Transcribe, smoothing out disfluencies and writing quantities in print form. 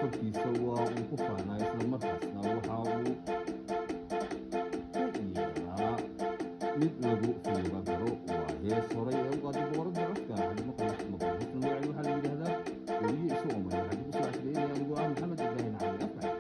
korkiisa waa uu ku faanaa isla markaasna waxa uu ka yeelaa mid lagu fiiba garo. Waa hees horay ee u qaaday boqorada codka Xaliimo Khaliif Magool. Heestan magaceeda waxaa la yidhaahdaa Weliye Isu Oomay. Waxaa dib u soo casriyeynaya anigoo ah Maxamed Ibraahim Cali Afrax.